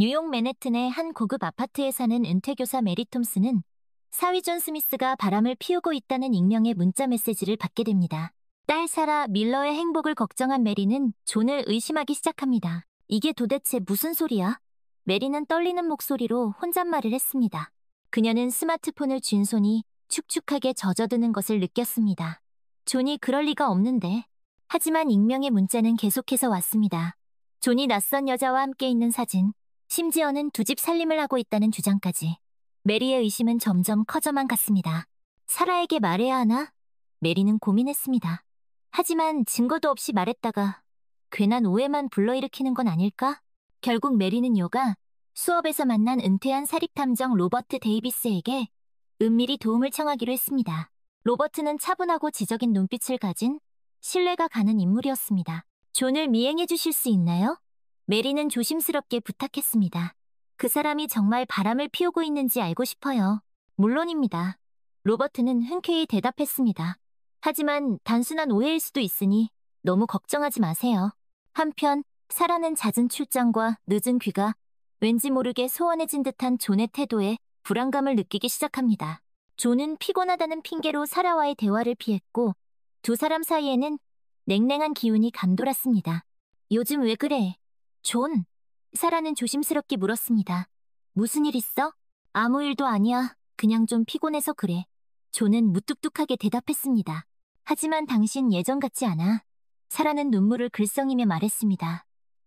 뉴욕 맨해튼의 한 고급 아파트에 사는 은퇴교사 메리 톰스는 사위 존 스미스가 바람을 피우고 있다는 익명의 문자 메시지를 받게 됩니다. 딸 사라 밀러의 행복을 걱정한 메리는 존을 의심하기 시작합니다. 이게 도대체 무슨 소리야? 메리는 떨리는 목소리로 혼잣말을 했습니다. 그녀는 스마트폰을 쥔 손이 축축하게 젖어드는 것을 느꼈습니다. 존이 그럴 리가 없는데. 하지만 익명의 문자는 계속해서 왔습니다. 존이 낯선 여자와 함께 있는 사진, 심지어는 두 집 살림을 하고 있다는 주장까지. 메리의 의심은 점점 커져만 갔습니다. 사라에게 말해야 하나? 메리는 고민했습니다. 하지만 증거도 없이 말했다가 괜한 오해만 불러일으키는 건 아닐까? 결국 메리는 요가 수업에서 만난 은퇴한 사립탐정 로버트 데이비스에게 은밀히 도움을 청하기로 했습니다. 로버트는 차분하고 지적인 눈빛을 가진 신뢰가 가는 인물이었습니다. 존을 미행해 주실 수 있나요? 메리는 조심스럽게 부탁했습니다. 그 사람이 정말 바람을 피우고 있는지 알고 싶어요. 물론입니다. 로버트는 흔쾌히 대답했습니다. 하지만 단순한 오해일 수도 있으니 너무 걱정하지 마세요. 한편 사라는 잦은 출장과 늦은 귀가 왠지 모르게 소원해진 듯한 존의 태도에 불안감을 느끼기 시작합니다. 존은 피곤하다는 핑계로 사라와의 대화를 피했고 두 사람 사이에는 냉랭한 기운이 감돌았습니다. 요즘 왜 그래? 존? 사라는 조심스럽게 물었습니다. 무슨 일 있어? 아무 일도 아니야. 그냥 좀 피곤해서 그래. 존은 무뚝뚝하게 대답했습니다. 하지만 당신 예전 같지 않아. 사라는 눈물을 글썽이며 말했습니다.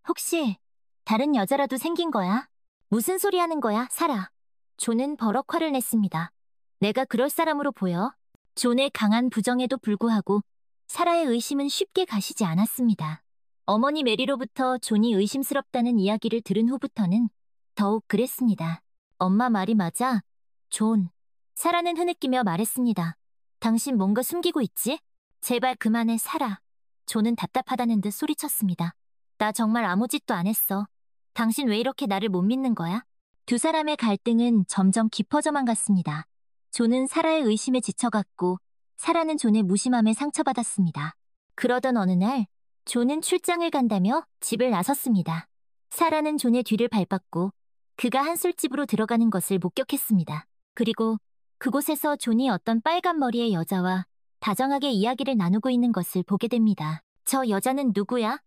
혹시 다른 여자라도 생긴 거야? 무슨 소리 하는 거야, 사라? 존은 버럭 화를 냈습니다. 내가 그럴 사람으로 보여? 존의 강한 부정에도 불구하고 사라의 의심은 쉽게 가시지 않았습니다. 어머니 메리로부터 존이 의심스럽다는 이야기를 들은 후부터는 더욱 그랬습니다. 엄마 말이 맞아. 존. 사라는 흐느끼며 말했습니다. 당신 뭔가 숨기고 있지? 제발 그만해, 사라. 존은 답답하다는 듯 소리쳤습니다. 나 정말 아무 짓도 안 했어. 당신 왜 이렇게 나를 못 믿는 거야? 두 사람의 갈등은 점점 깊어져만 갔습니다. 존은 사라의 의심에 지쳐갔고 사라는 존의 무심함에 상처받았습니다. 그러던 어느 날 존은 출장을 간다며 집을 나섰습니다. 사라는 존의 뒤를 밟았고 그가 한 술집으로 들어가는 것을 목격했습니다. 그리고 그곳에서 존이 어떤 빨간 머리의 여자와 다정하게 이야기를 나누고 있는 것을 보게 됩니다. 저 여자는 누구야?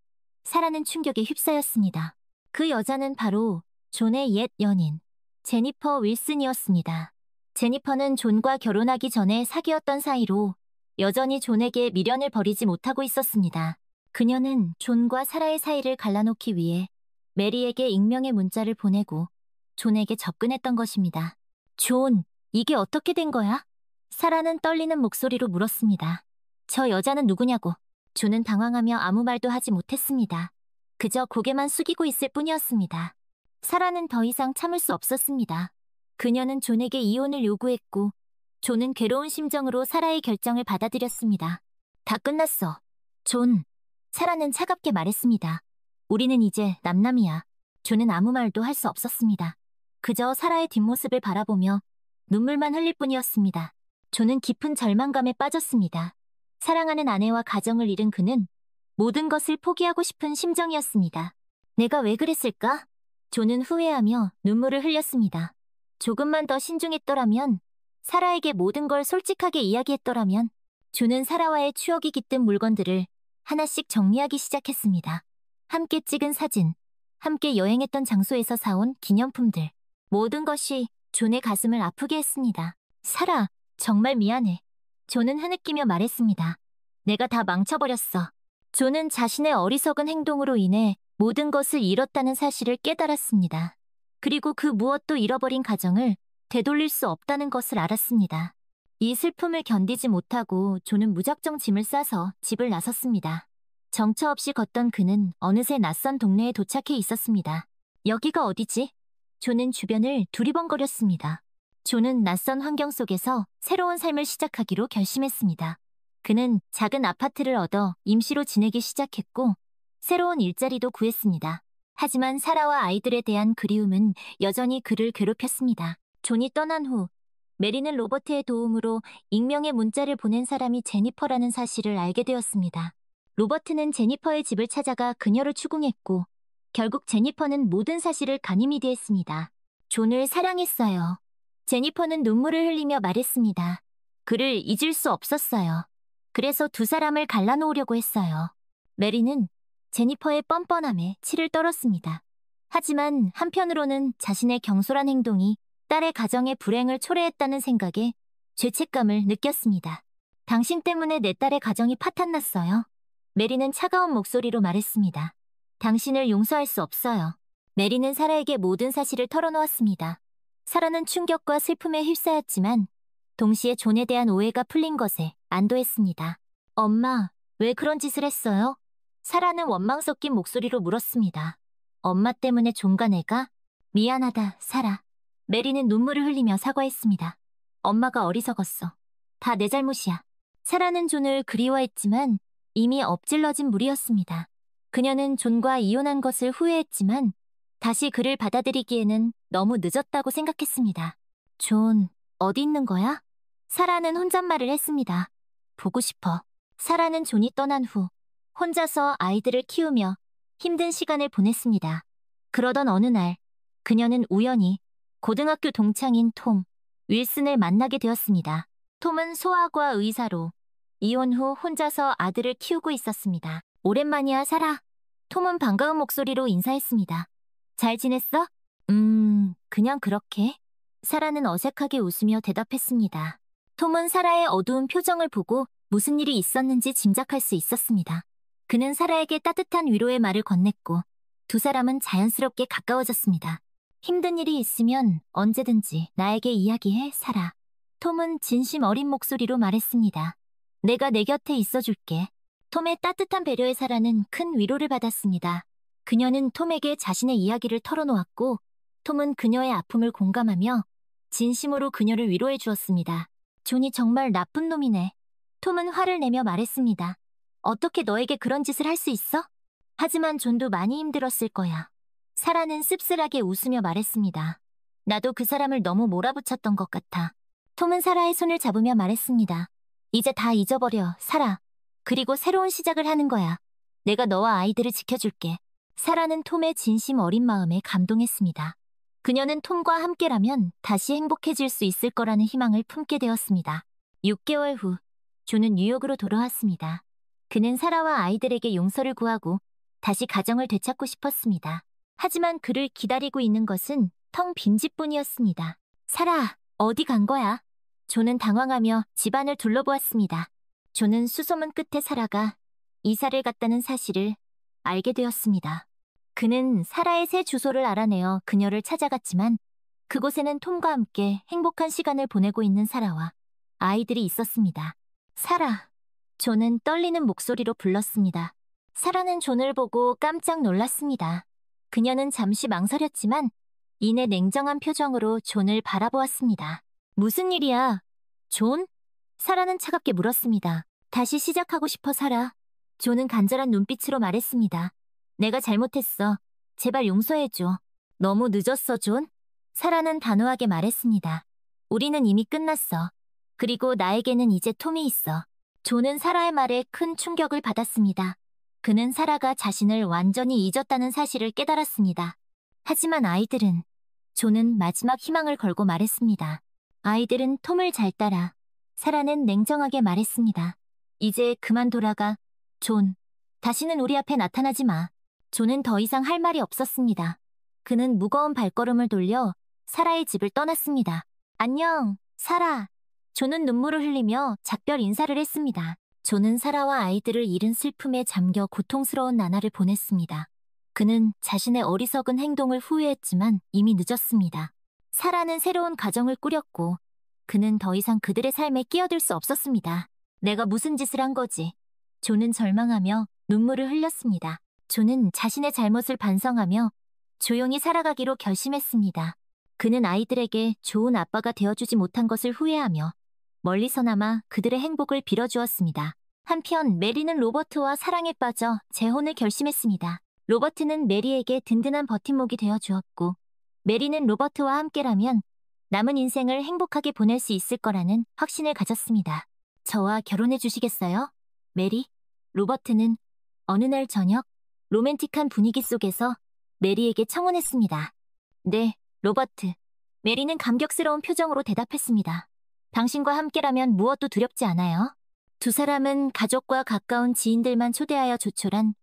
사라는 충격에 휩싸였습니다. 그 여자는 바로 존의 옛 연인, 제니퍼 윌슨이었습니다. 제니퍼는 존과 결혼하기 전에 사귀었던 사이로 여전히 존에게 미련을 버리지 못하고 있었습니다. 그녀는 존과 사라의 사이를 갈라놓기 위해 메리에게 익명의 문자를 보내고 존에게 접근했던 것입니다. 존, 이게 어떻게 된 거야? 사라는 떨리는 목소리로 물었습니다. 저 여자는 누구냐고. 존은 당황하며 아무 말도 하지 못했습니다. 그저 고개만 숙이고 있을 뿐이었습니다. 사라는 더 이상 참을 수 없었습니다. 그녀는 존에게 이혼을 요구했고 존은 괴로운 심정으로 사라의 결정을 받아들였습니다. 다 끝났어. 존. 사라는 차갑게 말했습니다. 우리는 이제 남남이야. 존은 아무 말도 할 수 없었습니다. 그저 사라의 뒷모습을 바라보며 눈물만 흘릴 뿐이었습니다. 존은 깊은 절망감에 빠졌습니다. 사랑하는 아내와 가정을 잃은 그는 모든 것을 포기하고 싶은 심정이었습니다. 내가 왜 그랬을까? 존은 후회하며 눈물을 흘렸습니다. 조금만 더 신중했더라면, 사라에게 모든 걸 솔직하게 이야기했더라면, 존은 사라와의 추억이 깃든 물건들을 하나씩 정리하기 시작했습니다. 함께 찍은 사진, 함께 여행했던 장소에서 사온 기념품들. 모든 것이 존의 가슴을 아프게 했습니다. 사라, 정말 미안해. 존은 흐느끼며 말했습니다. 내가 다 망쳐버렸어. 존은 자신의 어리석은 행동으로 인해 모든 것을 잃었다는 사실을 깨달았습니다. 그리고 그 무엇도 잃어버린 가정을 되돌릴 수 없다는 것을 알았습니다. 이 슬픔을 견디지 못하고 존은 무작정 짐을 싸서 집을 나섰습니다. 정처 없이 걷던 그는 어느새 낯선 동네에 도착해 있었습니다. 여기가 어디지? 존은 주변을 두리번거렸습니다. 존은 낯선 환경 속에서 새로운 삶을 시작하기로 결심했습니다. 그는 작은 아파트를 얻어 임시로 지내기 시작했고 새로운 일자리도 구했습니다. 하지만 사라와 아이들에 대한 그리움은 여전히 그를 괴롭혔습니다. 존이 떠난 후 메리는 로버트의 도움으로 익명의 문자를 보낸 사람이 제니퍼라는 사실을 알게 되었습니다. 로버트는 제니퍼의 집을 찾아가 그녀를 추궁했고 결국 제니퍼는 모든 사실을 가니미드했습니다. 존을 사랑했어요. 제니퍼는 눈물을 흘리며 말했습니다. 그를 잊을 수 없었어요. 그래서 두 사람을 갈라놓으려고 했어요. 메리는 제니퍼의 뻔뻔함에 치를 떨었습니다. 하지만 한편으로는 자신의 경솔한 행동이 딸의 가정의 불행을 초래했다는 생각에 죄책감을 느꼈습니다. 당신 때문에 내 딸의 가정이 파탄났어요. 메리는 차가운 목소리로 말했습니다. 당신을 용서할 수 없어요. 메리는 사라에게 모든 사실을 털어놓았습니다. 사라는 충격과 슬픔에 휩싸였지만 동시에 존에 대한 오해가 풀린 것에 안도했습니다. 엄마, 왜 그런 짓을 했어요? 사라는 원망 섞인 목소리로 물었습니다. 엄마 때문에 존과 내가? 미안하다, 사라. 메리는 눈물을 흘리며 사과했습니다. 엄마가 어리석었어. 다 내 잘못이야. 사라는 존을 그리워했지만 이미 엎질러진 물이었습니다. 그녀는 존과 이혼한 것을 후회했지만 다시 그를 받아들이기에는 너무 늦었다고 생각했습니다. 존, 어디 있는 거야? 사라는 혼잣말을 했습니다. 보고 싶어. 사라는 존이 떠난 후 혼자서 아이들을 키우며 힘든 시간을 보냈습니다. 그러던 어느 날 그녀는 우연히 고등학교 동창인 톰, 윌슨을 만나게 되었습니다. 톰은 소아과 의사로 이혼 후 혼자서 아들을 키우고 있었습니다. 오랜만이야, 사라. 톰은 반가운 목소리로 인사했습니다. 잘 지냈어? 그냥 그렇게. 사라는 어색하게 웃으며 대답했습니다. 톰은 사라의 어두운 표정을 보고 무슨 일이 있었는지 짐작할 수 있었습니다. 그는 사라에게 따뜻한 위로의 말을 건넸고 두 사람은 자연스럽게 가까워졌습니다. 힘든 일이 있으면 언제든지 나에게 이야기해, 사라. 톰은 진심 어린 목소리로 말했습니다. 내가 내 곁에 있어줄게. 톰의 따뜻한 배려에 사라는 큰 위로를 받았습니다. 그녀는 톰에게 자신의 이야기를 털어놓았고 톰은 그녀의 아픔을 공감하며 진심으로 그녀를 위로해 주었습니다. 존이 정말 나쁜 놈이네. 톰은 화를 내며 말했습니다. 어떻게 너에게 그런 짓을 할 수 있어? 하지만 존도 많이 힘들었을 거야. 사라는 씁쓸하게 웃으며 말했습니다. 나도 그 사람을 너무 몰아붙였던 것 같아. 톰은 사라의 손을 잡으며 말했습니다. 이제 다 잊어버려, 사라. 그리고 새로운 시작을 하는 거야. 내가 너와 아이들을 지켜줄게. 사라는 톰의 진심 어린 마음에 감동했습니다. 그녀는 톰과 함께라면 다시 행복해질 수 있을 거라는 희망을 품게 되었습니다. 6개월 후, 존은 뉴욕으로 돌아왔습니다. 그는 사라와 아이들에게 용서를 구하고 다시 가정을 되찾고 싶었습니다. 하지만 그를 기다리고 있는 것은 텅 빈 집뿐이었습니다. 사라, 어디 간 거야? 존은 당황하며 집안을 둘러보았습니다. 존은 수소문 끝에 사라가 이사를 갔다는 사실을 알게 되었습니다. 그는 사라의 새 주소를 알아내어 그녀를 찾아갔지만 그곳에는 톰과 함께 행복한 시간을 보내고 있는 사라와 아이들이 있었습니다. 사라. 존은 떨리는 목소리로 불렀습니다. 사라는 존을 보고 깜짝 놀랐습니다. 그녀는 잠시 망설였지만 이내 냉정한 표정으로 존을 바라보았습니다. 무슨 일이야? 존? 사라는 차갑게 물었습니다. 다시 시작하고 싶어, 사라. 존은 간절한 눈빛으로 말했습니다. 내가 잘못했어. 제발 용서해줘. 너무 늦었어, 존. 사라는 단호하게 말했습니다. 우리는 이미 끝났어. 그리고 나에게는 이제 톰이 있어. 존은 사라의 말에 큰 충격을 받았습니다. 그는 사라가 자신을 완전히 잊었다는 사실을 깨달았습니다. 하지만 아이들은, 존은 마지막 희망을 걸고 말했습니다. 아이들은 톰을 잘 따라. 사라는 냉정하게 말했습니다. 이제 그만 돌아가. 존, 다시는 우리 앞에 나타나지 마. 존은 더 이상 할 말이 없었습니다. 그는 무거운 발걸음을 돌려 사라의 집을 떠났습니다. 안녕, 사라. 존은 눈물을 흘리며 작별 인사를 했습니다. 존은 사라와 아이들을 잃은 슬픔에 잠겨 고통스러운 나날을 보냈습니다. 그는 자신의 어리석은 행동을 후회했지만 이미 늦었습니다. 사라는 새로운 가정을 꾸렸고 그는 더 이상 그들의 삶에 끼어들 수 없었습니다. 내가 무슨 짓을 한 거지? 존은 절망하며 눈물을 흘렸습니다. 존은 자신의 잘못을 반성하며 조용히 살아가기로 결심했습니다. 그는 아이들에게 좋은 아빠가 되어주지 못한 것을 후회하며 멀리서나마 그들의 행복을 빌어주었습니다. 한편 메리는 로버트와 사랑에 빠져 재혼을 결심했습니다. 로버트는 메리에게 든든한 버팀목이 되어주었고 메리는 로버트와 함께라면 남은 인생을 행복하게 보낼 수 있을 거라는 확신을 가졌습니다. 저와 결혼해 주시겠어요? 메리? 로버트는 어느 날 저녁 로맨틱한 분위기 속에서 메리에게 청혼했습니다. 네, 로버트. 메리는 감격스러운 표정으로 대답했습니다. 당신과 함께라면 무엇도 두렵지 않아요. 두 사람은 가족과 가까운 지인들만 초대하여 조촐한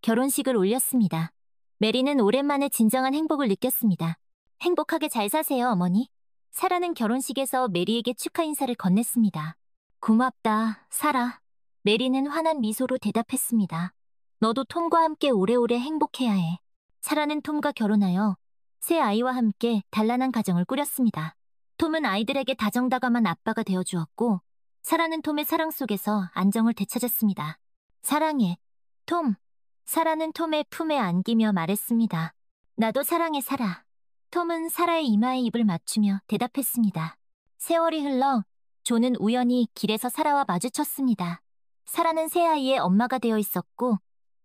결혼식을 올렸습니다. 메리는 오랜만에 진정한 행복을 느꼈습니다. 행복하게 잘 사세요, 어머니. 사라는 결혼식에서 메리에게 축하 인사를 건넸습니다. 고맙다, 사라. 메리는 환한 미소로 대답했습니다. 너도 톰과 함께 오래오래 행복해야 해. 사라는 톰과 결혼하여 새 아이와 함께 단란한 가정을 꾸렸습니다. 톰은 아이들에게 다정다감한 아빠가 되어주었고, 사라는 톰의 사랑 속에서 안정을 되찾았습니다. 사랑해, 톰. 사라는 톰의 품에 안기며 말했습니다. 나도 사랑해, 사라. 톰은 사라의 이마에 입을 맞추며 대답했습니다. 세월이 흘러 존은 우연히 길에서 사라와 마주쳤습니다. 사라는 새 아이의 엄마가 되어 있었고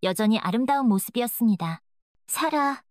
여전히 아름다운 모습이었습니다. 사라.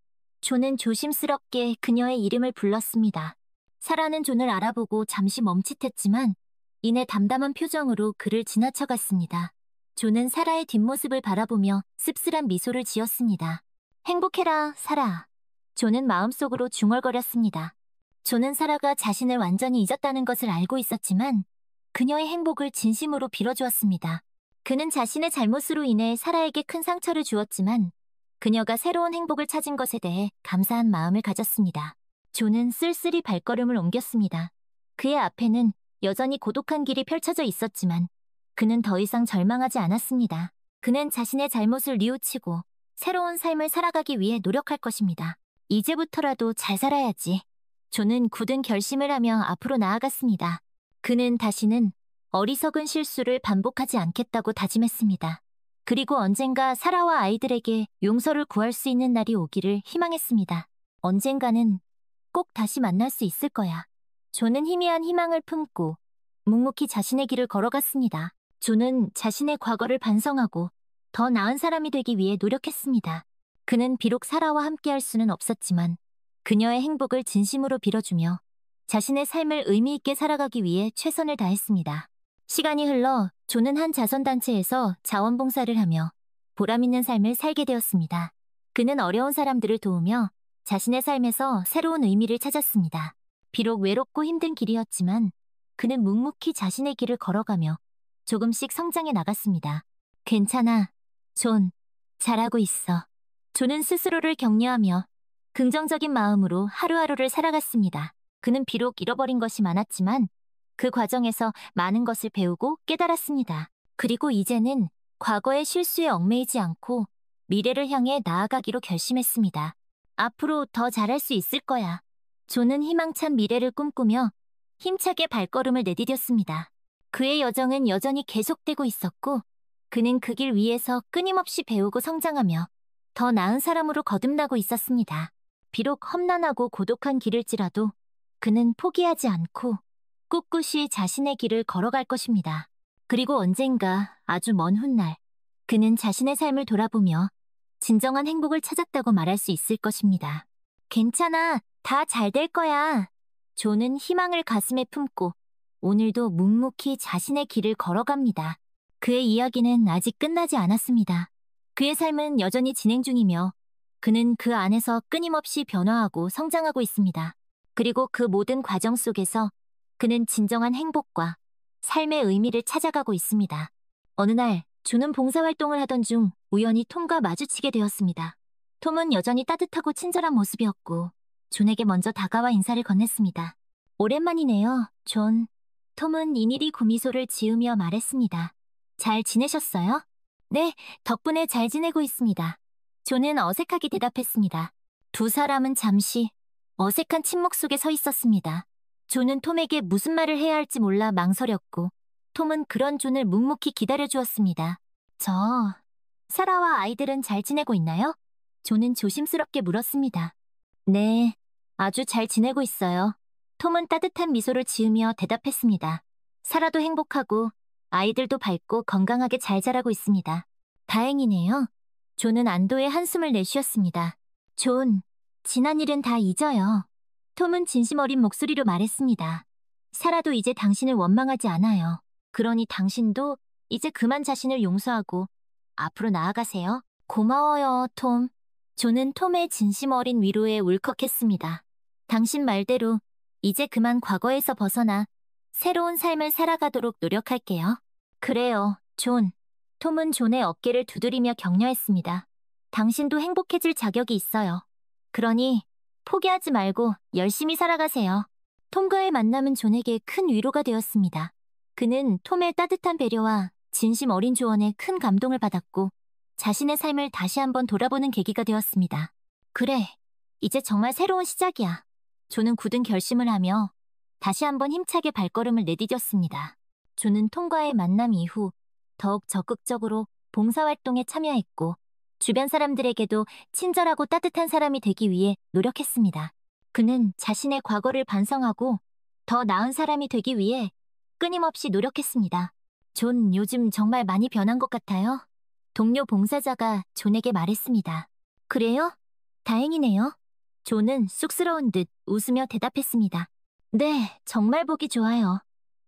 존은 조심스럽게 그녀의 이름을 불렀습니다. 사라는 존을 알아보고 잠시 멈칫했지만 이내 담담한 표정으로 그를 지나쳐갔습니다. 존은 사라의 뒷모습을 바라보며 씁쓸한 미소를 지었습니다. 행복해라, 사라. 존은 마음속으로 중얼거렸습니다. 존은 사라가 자신을 완전히 잊었다는 것을 알고 있었지만 그녀의 행복을 진심으로 빌어주었습니다. 그는 자신의 잘못으로 인해 사라에게 큰 상처를 주었지만 그녀가 새로운 행복을 찾은 것에 대해 감사한 마음을 가졌습니다. 존은 쓸쓸히 발걸음을 옮겼습니다. 그의 앞에는 여전히 고독한 길이 펼쳐져 있었지만 그는 더 이상 절망하지 않았습니다. 그는 자신의 잘못을 뉘우치고 새로운 삶을 살아가기 위해 노력할 것입니다. 이제부터라도 잘 살아야지. 존은 굳은 결심을 하며 앞으로 나아갔습니다. 그는 다시는 어리석은 실수를 반복하지 않겠다고 다짐했습니다. 그리고 언젠가 사라와 아이들에게 용서를 구할 수 있는 날이 오기를 희망했습니다. 언젠가는 꼭 다시 만날 수 있을 거야. 존은 희미한 희망을 품고 묵묵히 자신의 길을 걸어갔습니다. 존은 자신의 과거를 반성하고 더 나은 사람이 되기 위해 노력했습니다. 그는 비록 사라와 함께할 수는 없었지만 그녀의 행복을 진심으로 빌어주며 자신의 삶을 의미 있게 살아가기 위해 최선을 다했습니다. 시간이 흘러 존은 한 자선단체에서 자원봉사를 하며 보람있는 삶을 살게 되었습니다. 그는 어려운 사람들을 도우며 자신의 삶에서 새로운 의미를 찾았습니다. 비록 외롭고 힘든 길이었지만 그는 묵묵히 자신의 길을 걸어가며 조금씩 성장해 나갔습니다. 괜찮아, 존. 잘하고 있어. 존은 스스로를 격려하며 긍정적인 마음으로 하루하루를 살아갔습니다. 그는 비록 잃어버린 것이 많았지만 그 과정에서 많은 것을 배우고 깨달았습니다. 그리고 이제는 과거의 실수에 얽매이지 않고 미래를 향해 나아가기로 결심했습니다. 앞으로 더 잘할 수 있을 거야. 존은 희망찬 미래를 꿈꾸며 힘차게 발걸음을 내디뎠습니다. 그의 여정은 여전히 계속되고 있었고 그는 그 길 위에서 끊임없이 배우고 성장하며 더 나은 사람으로 거듭나고 있었습니다. 비록 험난하고 고독한 길일지라도 그는 포기하지 않고 꿋꿋이 자신의 길을 걸어갈 것입니다. 그리고 언젠가 아주 먼 훗날 그는 자신의 삶을 돌아보며 진정한 행복을 찾았다고 말할 수 있을 것입니다. 괜찮아, 다 잘 될 거야. 존은 희망을 가슴에 품고 오늘도 묵묵히 자신의 길을 걸어갑니다. 그의 이야기는 아직 끝나지 않았습니다. 그의 삶은 여전히 진행 중이며 그는 그 안에서 끊임없이 변화하고 성장하고 있습니다. 그리고 그 모든 과정 속에서 그는 진정한 행복과 삶의 의미를 찾아가고 있습니다. 어느 날 존은 봉사활동을 하던 중 우연히 톰과 마주치게 되었습니다. 톰은 여전히 따뜻하고 친절한 모습이었고 존에게 먼저 다가와 인사를 건넸습니다. 오랜만이네요, 존. 톰은 이니리 구미소를 지으며 말했습니다. 잘 지내셨어요? 네, 덕분에 잘 지내고 있습니다. 존은 어색하게 대답했습니다. 두 사람은 잠시 어색한 침묵 속에 서 있었습니다. 존은 톰에게 무슨 말을 해야 할지 몰라 망설였고 톰은 그런 존을 묵묵히 기다려주었습니다. 사라와 아이들은 잘 지내고 있나요? 존은 조심스럽게 물었습니다. 네, 아주 잘 지내고 있어요. 톰은 따뜻한 미소를 지으며 대답했습니다. 사라도 행복하고 아이들도 밝고 건강하게 잘 자라고 있습니다. 다행이네요. 존은 안도의 한숨을 내쉬었습니다. 존, 지난 일은 다 잊어요. 톰은 진심 어린 목소리로 말했습니다. 사라도 이제 당신을 원망하지 않아요. 그러니 당신도 이제 그만 자신을 용서하고 앞으로 나아가세요. 고마워요, 톰. 존은 톰의 진심 어린 위로에 울컥했습니다. 당신 말대로 이제 그만 과거에서 벗어나 새로운 삶을 살아가도록 노력할게요. 그래요, 존. 톰은 존의 어깨를 두드리며 격려했습니다. 당신도 행복해질 자격이 있어요. 그러니 포기하지 말고 열심히 살아가세요. 톰과의 만남은 존에게 큰 위로가 되었습니다. 그는 톰의 따뜻한 배려와 진심 어린 조언에 큰 감동을 받았고 자신의 삶을 다시 한번 돌아보는 계기가 되었습니다. 그래, 이제 정말 새로운 시작이야. 존은 굳은 결심을 하며 다시 한번 힘차게 발걸음을 내디뎠습니다. 존은 톰과의 만남 이후 더욱 적극적으로 봉사활동에 참여했고 주변 사람들에게도 친절하고 따뜻한 사람이 되기 위해 노력했습니다. 그는 자신의 과거를 반성하고 더 나은 사람이 되기 위해 끊임없이 노력했습니다. 존, 요즘 정말 많이 변한 것 같아요. 동료 봉사자가 존에게 말했습니다. 그래요? 다행이네요. 존은 쑥스러운 듯 웃으며 대답했습니다. 네, 정말 보기 좋아요.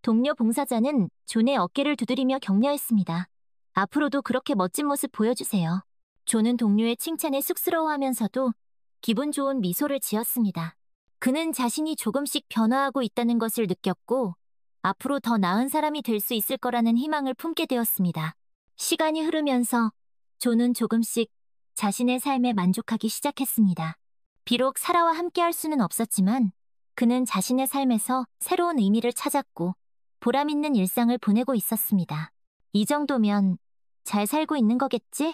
동료 봉사자는 존의 어깨를 두드리며 격려했습니다. 앞으로도 그렇게 멋진 모습 보여주세요. 존은 동료의 칭찬에 쑥스러워하면서도 기분 좋은 미소를 지었습니다. 그는 자신이 조금씩 변화하고 있다는 것을 느꼈고 앞으로 더 나은 사람이 될 수 있을 거라는 희망을 품게 되었습니다. 시간이 흐르면서 존은 조금씩 자신의 삶에 만족하기 시작했습니다. 비록 사라와 함께할 수는 없었지만 그는 자신의 삶에서 새로운 의미를 찾았고 보람 있는 일상을 보내고 있었습니다. 이 정도면 잘 살고 있는 거겠지?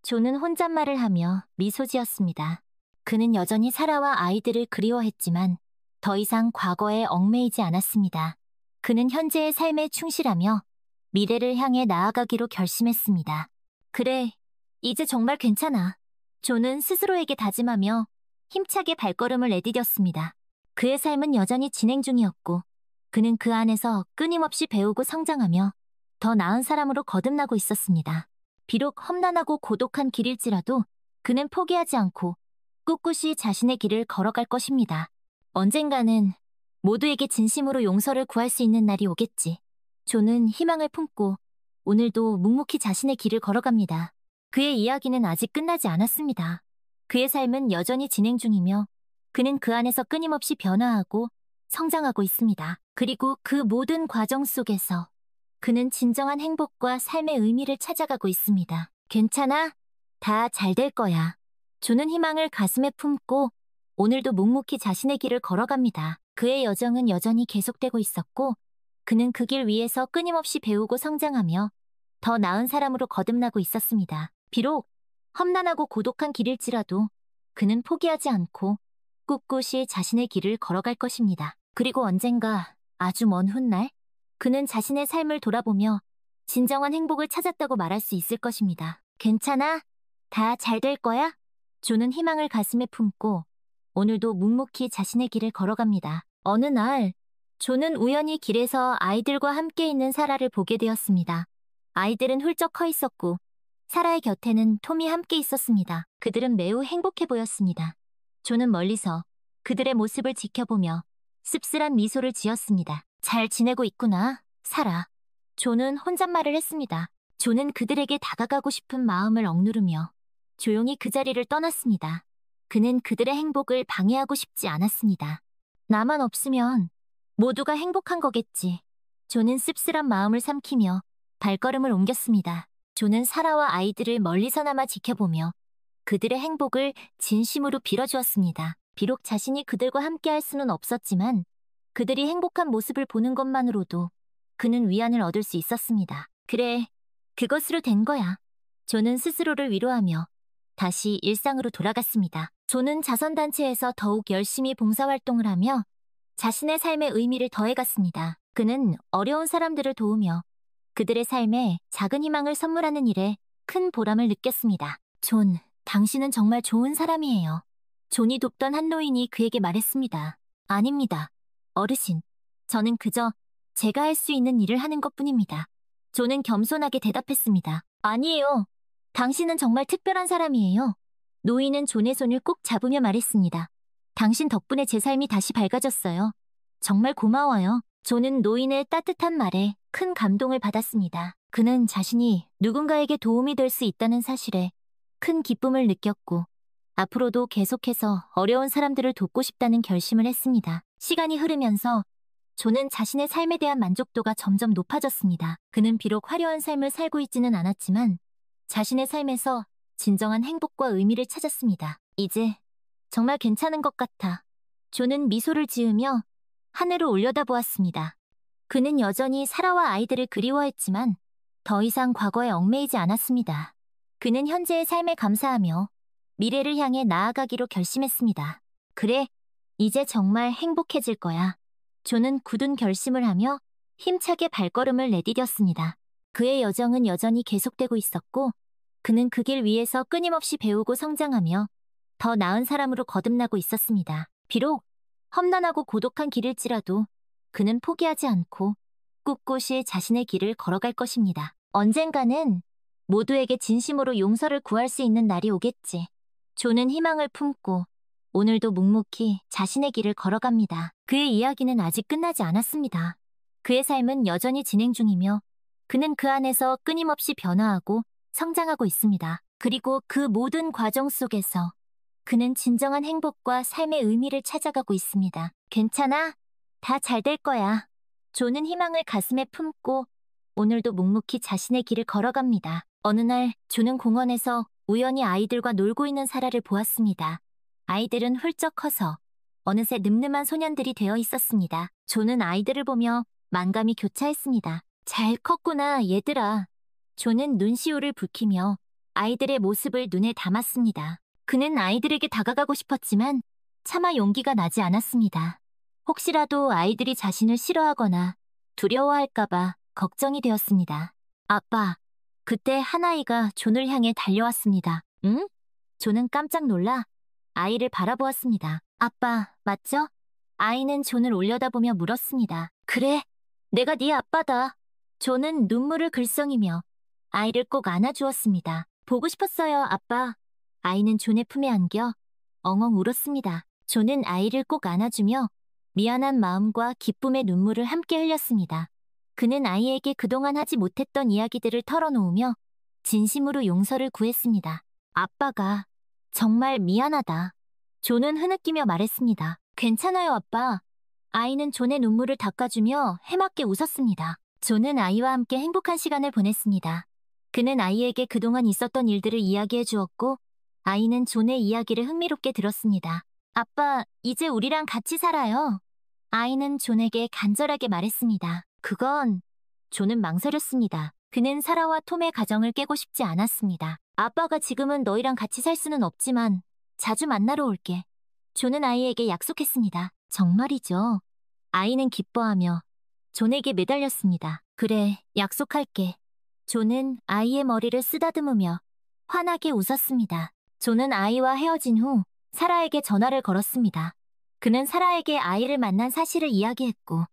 존은 혼잣말을 하며 미소 지었습니다. 그는 여전히 사라와 아이들을 그리워했지만 더 이상 과거에 얽매이지 않았습니다. 그는 현재의 삶에 충실하며 미래를 향해 나아가기로 결심했습니다. 그래, 이제 정말 괜찮아. 존은 스스로에게 다짐하며 힘차게 발걸음을 내디뎠습니다. 그의 삶은 여전히 진행 중이었고 그는 그 안에서 끊임없이 배우고 성장하며 더 나은 사람으로 거듭나고 있었습니다. 비록 험난하고 고독한 길일지라도 그는 포기하지 않고 꿋꿋이 자신의 길을 걸어갈 것입니다. 언젠가는 모두에게 진심으로 용서를 구할 수 있는 날이 오겠지. 존은 희망을 품고 오늘도 묵묵히 자신의 길을 걸어갑니다. 그의 이야기는 아직 끝나지 않았습니다. 그의 삶은 여전히 진행 중이며 그는 그 안에서 끊임없이 변화하고 성장하고 있습니다. 그리고 그 모든 과정 속에서 그는 진정한 행복과 삶의 의미를 찾아가고 있습니다. 괜찮아? 다 잘 될 거야. 존은 희망을 가슴에 품고 오늘도 묵묵히 자신의 길을 걸어갑니다. 그의 여정은 여전히 계속되고 있었고 그는 그 길 위에서 끊임없이 배우고 성장하며 더 나은 사람으로 거듭나고 있었습니다. 비록 험난하고 고독한 길일지라도 그는 포기하지 않고 꿋꿋이 자신의 길을 걸어갈 것입니다. 그리고 언젠가 아주 먼 훗날 그는 자신의 삶을 돌아보며 진정한 행복을 찾았다고 말할 수 있을 것입니다. 괜찮아? 다 잘 될 거야? 존은 희망을 가슴에 품고 오늘도 묵묵히 자신의 길을 걸어갑니다. 어느 날 존은 우연히 길에서 아이들과 함께 있는 사라를 보게 되었습니다. 아이들은 훌쩍 커 있었고 사라의 곁에는 톰이 함께 있었습니다. 그들은 매우 행복해 보였습니다. 존은 멀리서 그들의 모습을 지켜보며 씁쓸한 미소를 지었습니다. 잘 지내고 있구나, 사라. 존은 혼잣말을 했습니다. 존은 그들에게 다가가고 싶은 마음을 억누르며 조용히 그 자리를 떠났습니다. 그는 그들의 행복을 방해하고 싶지 않았습니다. 나만 없으면 모두가 행복한 거겠지. 존은 씁쓸한 마음을 삼키며 발걸음을 옮겼습니다. 존은 사라와 아이들을 멀리서나마 지켜보며 그들의 행복을 진심으로 빌어주었습니다. 비록 자신이 그들과 함께할 수는 없었지만 그들이 행복한 모습을 보는 것만으로도 그는 위안을 얻을 수 있었습니다. 그래, 그것으로 된 거야. 존은 스스로를 위로하며 다시 일상으로 돌아갔습니다. 존은 자선단체에서 더욱 열심히 봉사활동을 하며 자신의 삶의 의미를 더해갔습니다. 그는 어려운 사람들을 도우며 그들의 삶에 작은 희망을 선물하는 일에 큰 보람을 느꼈습니다. 존, 당신은 정말 좋은 사람이에요. 존이 돕던 한 노인이 그에게 말했습니다. 아닙니다. 어르신, 저는 그저 제가 할 수 있는 일을 하는 것뿐입니다. 존은 겸손하게 대답했습니다. 아니에요. 당신은 정말 특별한 사람이에요. 노인은 존의 손을 꼭 잡으며 말했습니다. 당신 덕분에 제 삶이 다시 밝아졌어요. 정말 고마워요. 존은 노인의 따뜻한 말에 큰 감동을 받았습니다. 그는 자신이 누군가에게 도움이 될 수 있다는 사실에 큰 기쁨을 느꼈고 앞으로도 계속해서 어려운 사람들을 돕고 싶다는 결심을 했습니다. 시간이 흐르면서 존은 자신의 삶에 대한 만족도가 점점 높아졌습니다. 그는 비록 화려한 삶을 살고 있지는 않았지만 자신의 삶에서 진정한 행복과 의미를 찾았습니다. 이제 정말 괜찮은 것 같아. 존은 미소를 지으며 하늘을 올려다보았습니다. 그는 여전히 사라와 아이들을 그리워했지만 더 이상 과거에 얽매이지 않았습니다. 그는 현재의 삶에 감사하며 미래를 향해 나아가기로 결심했습니다. 그래, 이제 정말 행복해질 거야. 존은 굳은 결심을 하며 힘차게 발걸음을 내디뎠습니다. 그의 여정은 여전히 계속되고 있었고 그는 그 길 위에서 끊임없이 배우고 성장하며 더 나은 사람으로 거듭나고 있었습니다. 비록 험난하고 고독한 길일지라도 그는 포기하지 않고 꿋꿋이 자신의 길을 걸어갈 것입니다. 언젠가는 모두에게 진심으로 용서를 구할 수 있는 날이 오겠지. 존은 희망을 품고 오늘도 묵묵히 자신의 길을 걸어갑니다. 그의 이야기는 아직 끝나지 않았습니다. 그의 삶은 여전히 진행 중이며 그는 그 안에서 끊임없이 변화하고 성장하고 있습니다. 그리고 그 모든 과정 속에서 그는 진정한 행복과 삶의 의미를 찾아가고 있습니다. 괜찮아. 다 잘 될 거야. 존은 희망을 가슴에 품고 오늘도 묵묵히 자신의 길을 걸어갑니다. 어느 날 존은 공원에서 우연히 아이들과 놀고 있는 사라를 보았습니다. 아이들은 훌쩍 커서 어느새 늠름한 소년들이 되어 있었습니다. 존은 아이들을 보며 만감이 교차했습니다. 잘 컸구나, 얘들아. 존은 눈시울을 붉히며 아이들의 모습을 눈에 담았습니다. 그는 아이들에게 다가가고 싶었지만 차마 용기가 나지 않았습니다. 혹시라도 아이들이 자신을 싫어하거나 두려워할까봐 걱정이 되었습니다. 아빠, 그때 한 아이가 존을 향해 달려왔습니다. 응? 존은 깜짝 놀라 아이를 바라보았습니다. 아빠, 맞죠? 아이는 존을 올려다보며 물었습니다. 그래, 내가 네 아빠다. 존은 눈물을 글썽이며 아이를 꼭 안아주었습니다. 보고 싶었어요, 아빠. 아이는 존의 품에 안겨 엉엉 울었습니다. 존은 아이를 꼭 안아주며 미안한 마음과 기쁨의 눈물을 함께 흘렸습니다. 그는 아이에게 그동안 하지 못했던 이야기들을 털어놓으며 진심으로 용서를 구했습니다. 아빠가 정말 미안하다. 존은 흐느끼며 말했습니다. 괜찮아요, 아빠. 아이는 존의 눈물을 닦아주며 해맑게 웃었습니다. 존은 아이와 함께 행복한 시간을 보냈습니다. 그는 아이에게 그동안 있었던 일들을 이야기해 주었고 아이는 존의 이야기를 흥미롭게 들었습니다. 아빠, 이제 우리랑 같이 살아요. 아이는 존에게 간절하게 말했습니다. 그건 존은 망설였습니다. 그는 사라와 톰의 가정을 깨고 싶지 않았습니다. 아빠가 지금은 너희랑 같이 살 수는 없지만 자주 만나러 올게. 존은 아이에게 약속했습니다. 정말이죠. 아이는 기뻐하며 존에게 매달렸습니다. 그래, 약속할게. 존은 아이의 머리를 쓰다듬으며 환하게 웃었습니다. 존은 아이와 헤어진 후 사라에게 전화를 걸었습니다. 그는 사라에게 아이를 만난 사실을 이야기했고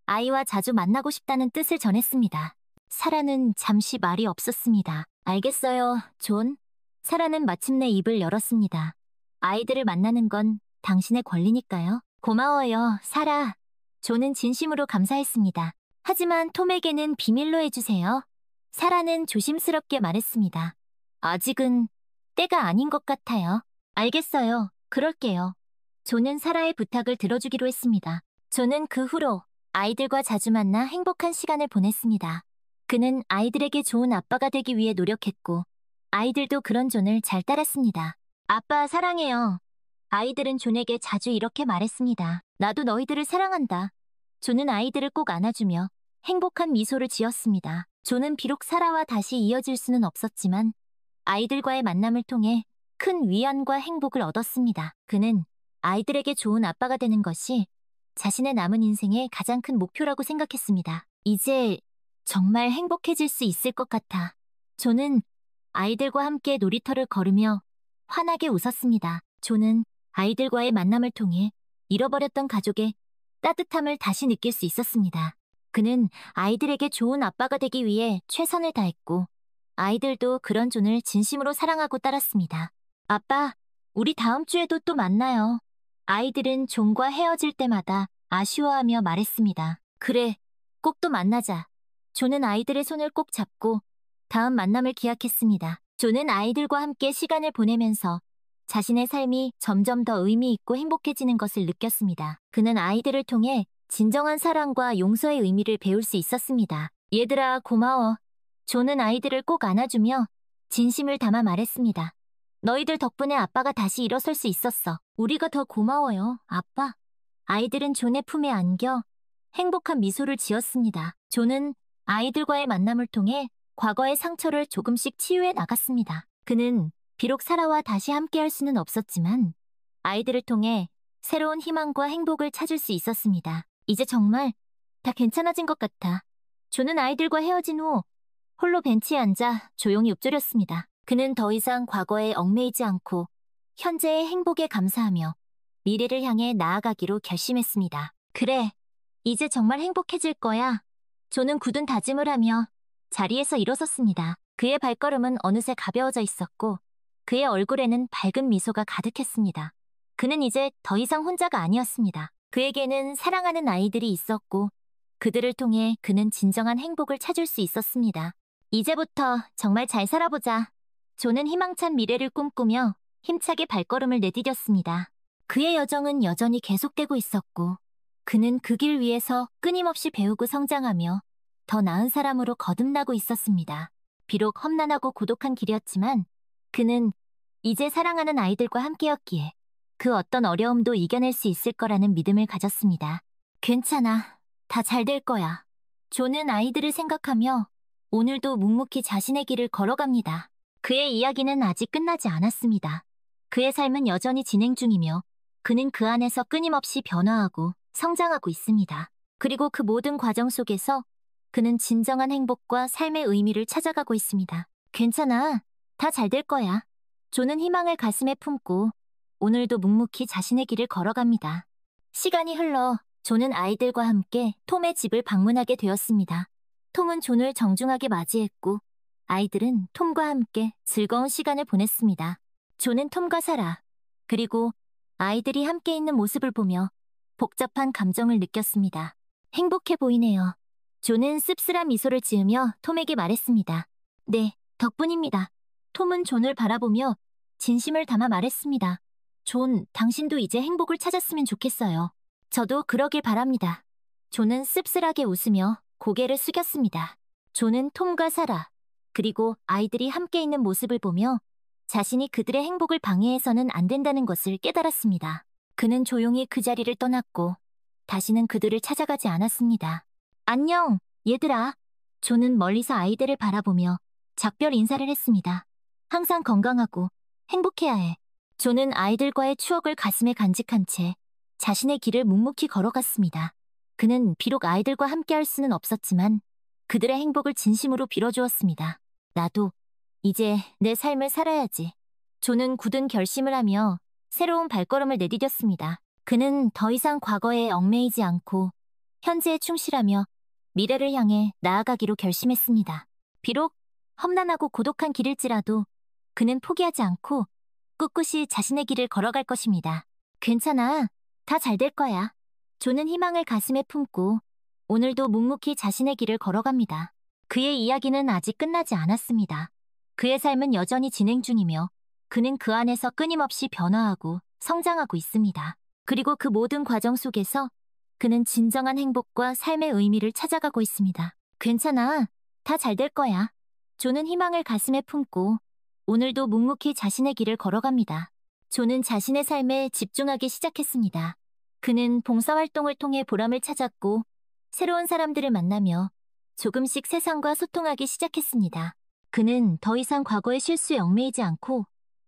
아이와 자주 만나고 싶다는 뜻을 전했습니다. 사라는 잠시 말이 없었습니다. 알겠어요, 존. 사라는 마침내 입을 열었습니다. 아이들을 만나는 건 당신의 권리니까요. 고마워요, 사라. 존은 진심으로 감사했습니다. 하지만 톰에게는 비밀로 해주세요. 사라는 조심스럽게 말했습니다. 아직은 때가 아닌 것 같아요. 알겠어요. 그럴게요. 존은 사라의 부탁을 들어주기로 했습니다. 존은 그 후로 아이들과 자주 만나 행복한 시간을 보냈습니다. 그는 아이들에게 좋은 아빠가 되기 위해 노력했고 아이들도 그런 존을 잘 따랐습니다. 아빠 사랑해요. 아이들은 존에게 자주 이렇게 말했습니다. 나도 너희들을 사랑한다. 존은 아이들을 꼭 안아주며 행복한 미소를 지었습니다. 존은 비록 사라와 다시 이어질 수는 없었지만 아이들과의 만남을 통해 큰 위안과 행복을 얻었습니다. 그는 아이들에게 좋은 아빠가 되는 것이 자신의 남은 인생의 가장 큰 목표라고 생각했습니다. 이제 정말 행복해질 수 있을 것 같아. 존은 아이들과 함께 놀이터를 걸으며 환하게 웃었습니다. 존은 아이들과의 만남을 통해 잃어버렸던 가족의 따뜻함을 다시 느낄 수 있었습니다. 그는 아이들에게 좋은 아빠가 되기 위해 최선을 다했고 아이들도 그런 존을 진심으로 사랑하고 따랐습니다. 아빠, 우리 다음 주에도 또 만나요. 아이들은 존과 헤어질 때마다 아쉬워하며 말했습니다. 그래, 꼭 또 만나자. 존은 아이들의 손을 꼭 잡고 다음 만남을 기약했습니다. 존은 아이들과 함께 시간을 보내면서 자신의 삶이 점점 더 의미 있고 행복해지는 것을 느꼈습니다. 그는 아이들을 통해 진정한 사랑과 용서의 의미를 배울 수 있었습니다. 얘들아, 고마워. 존은 아이들을 꼭 안아주며 진심을 담아 말했습니다. 너희들 덕분에 아빠가 다시 일어설 수 있었어. 우리가 더 고마워요, 아빠. 아이들은 존의 품에 안겨 행복한 미소를 지었습니다. 존은 아이들과의 만남을 통해 과거의 상처를 조금씩 치유해 나갔습니다. 그는 비록 사라와 다시 함께할 수는 없었지만 아이들을 통해 새로운 희망과 행복을 찾을 수 있었습니다. 이제 정말 다 괜찮아진 것 같아. 존은 아이들과 헤어진 후 홀로 벤치에 앉아 조용히 읊조렸습니다. 그는 더 이상 과거에 얽매이지 않고 현재의 행복에 감사하며 미래를 향해 나아가기로 결심했습니다. 그래, 이제 정말 행복해질 거야. 존은 굳은 다짐을 하며 자리에서 일어섰습니다. 그의 발걸음은 어느새 가벼워져 있었고 그의 얼굴에는 밝은 미소가 가득했습니다. 그는 이제 더 이상 혼자가 아니었습니다. 그에게는 사랑하는 아이들이 있었고 그들을 통해 그는 진정한 행복을 찾을 수 있었습니다. 이제부터 정말 잘 살아보자. 존은 희망찬 미래를 꿈꾸며 힘차게 발걸음을 내디뎠습니다. 그의 여정은 여전히 계속되고 있었고 그는 그 길 위에서 끊임없이 배우고 성장하며 더 나은 사람으로 거듭나고 있었습니다. 비록 험난하고 고독한 길이었지만 그는 이제 사랑하는 아이들과 함께였기에 그 어떤 어려움도 이겨낼 수 있을 거라는 믿음을 가졌습니다. 괜찮아. 다 잘 될 거야. 존은 아이들을 생각하며 오늘도 묵묵히 자신의 길을 걸어갑니다. 그의 이야기는 아직 끝나지 않았습니다. 그의 삶은 여전히 진행 중이며 그는 그 안에서 끊임없이 변화하고 성장하고 있습니다. 그리고 그 모든 과정 속에서 그는 진정한 행복과 삶의 의미를 찾아가고 있습니다. 괜찮아. 다 잘 될 거야. 존은 희망을 가슴에 품고 오늘도 묵묵히 자신의 길을 걸어갑니다. 시간이 흘러 존은 아이들과 함께 톰의 집을 방문하게 되었습니다. 톰은 존을 정중하게 맞이했고 아이들은 톰과 함께 즐거운 시간을 보냈습니다. 존은 톰과 사라, 그리고 아이들이 함께 있는 모습을 보며 복잡한 감정을 느꼈습니다. 행복해 보이네요. 존은 씁쓸한 미소를 지으며 톰에게 말했습니다. 네, 덕분입니다. 톰은 존을 바라보며 진심을 담아 말했습니다. 존, 당신도 이제 행복을 찾았으면 좋겠어요. 저도 그러길 바랍니다. 존은 씁쓸하게 웃으며 고개를 숙였습니다. 존은 톰과 사라, 그리고 아이들이 함께 있는 모습을 보며 자신이 그들의 행복을 방해해서는 안 된다는 것을 깨달았습니다. 그는 조용히 그 자리를 떠났고 다시는 그들을 찾아가지 않았습니다. 안녕, 얘들아. 존은 멀리서 아이들을 바라보며 작별 인사를 했습니다. 항상 건강하고 행복해야 해. 존은 아이들과의 추억을 가슴에 간직한 채 자신의 길을 묵묵히 걸어갔습니다. 그는 비록 아이들과 함께할 수는 없었지만 그들의 행복을 진심으로 빌어주었습니다. 나도 이제 내 삶을 살아야지. 존은 굳은 결심을 하며 새로운 발걸음을 내디뎠습니다. 그는 더 이상 과거에 얽매이지 않고 현재에 충실하며 미래를 향해 나아가기로 결심했습니다. 비록 험난하고 고독한 길일지라도 그는 포기하지 않고 꿋꿋이 자신의 길을 걸어갈 것입니다. 괜찮아. 다 잘 될 거야. 존은 희망을 가슴에 품고 오늘도 묵묵히 자신의 길을 걸어갑니다. 그의 이야기는 아직 끝나지 않았습니다. 그의 삶은 여전히 진행 중이며 그는 그 안에서 끊임없이 변화하고 성장하고 있습니다. 그리고 그 모든 과정 속에서 그는 진정한 행복과 삶의 의미를 찾아가고 있습니다. 괜찮아. 다 잘 될 거야. 존은 희망을 가슴에 품고 오늘도 묵묵히 자신의 길을 걸어갑니다. 존은 자신의 삶에 집중하기 시작했습니다. 그는 봉사활동을 통해 보람을 찾았고 새로운 사람들을 만나며 조금씩 세상과 소통하기 시작했습니다. 그는 더 이상 과거의 실수에 얽매이지 않고